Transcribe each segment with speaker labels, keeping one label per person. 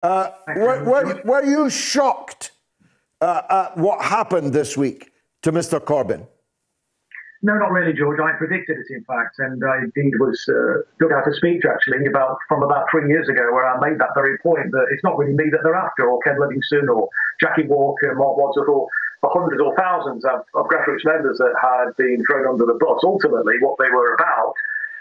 Speaker 1: Were you shocked at what happened this week to Mr. Corbyn?
Speaker 2: No, not really, George. I predicted it, in fact, and I indeed was dug out a speech, actually, from about 3 years ago, where I made that very point, that it's not really me that they're after, or Ken Livingstone, or Jackie Walker, Mark Wadsworth, or the hundreds or thousands of grassroots members that had been thrown under the bus. Ultimately, what they were about,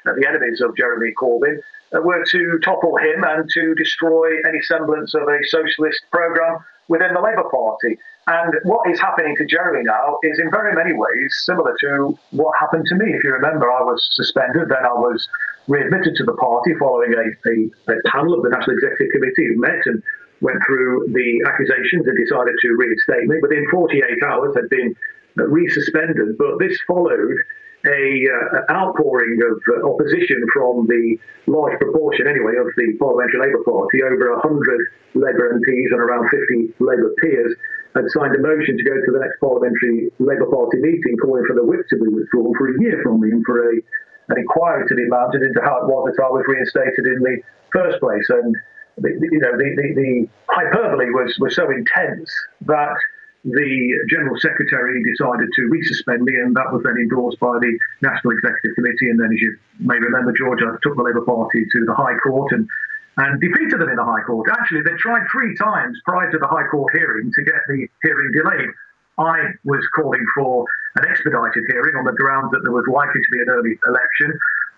Speaker 2: the enemies of Jeremy Corbyn, were to topple him and to destroy any semblance of a socialist programme within the Labour Party. And what is happening to Jeremy now is in very many ways similar to what happened to me. If you remember, I was suspended, then I was readmitted to the party following a panel of the National Executive Committee who met and went through the accusations and decided to reinstate me. Within 48 hours, I'd been resuspended, but this followed an outpouring of opposition from the large proportion, anyway, of the Parliamentary Labour Party. Over 100 Labour MPs and around 50 Labour peers had signed a motion to go to the next Parliamentary Labour Party meeting, calling for the whip to be withdrawn for a year from me and for an inquiry to be mounted into how it was that I was reinstated in the first place. And the hyperbole was so intense that the General Secretary decided to resuspend me, and that was then endorsed by the National Executive Committee. And then, as you may remember, George, I took the Labour Party to the High Court and defeated them in the High Court. Actually, they tried 3 times prior to the High Court hearing to get the hearing delayed. I was calling for an expedited hearing on the grounds that there was likely to be an early election.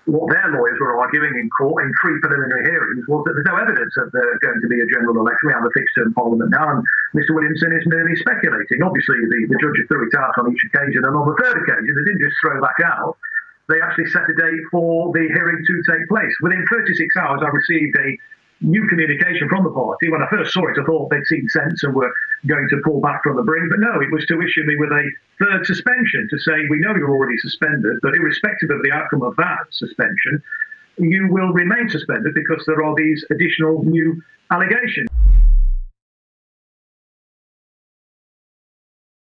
Speaker 2: What their lawyers were arguing in court in 3 preliminary hearings was that there's no evidence that there's going to be a general election. We have a fixed-term parliament now, and Mr. Williamson is merely speculating. Obviously, the judges threw it out on each occasion, and on the third occasion, they didn't just throw back out. They actually set a date for the hearing to take place. Within 36 hours, I received a new communication from the party. When I first saw it, I thought they'd seen sense and were going to pull back from the brink. But no, it was to issue me with a third suspension, to say, we know you're already suspended, but irrespective of the outcome of that suspension, you will remain suspended because there are these additional new allegations.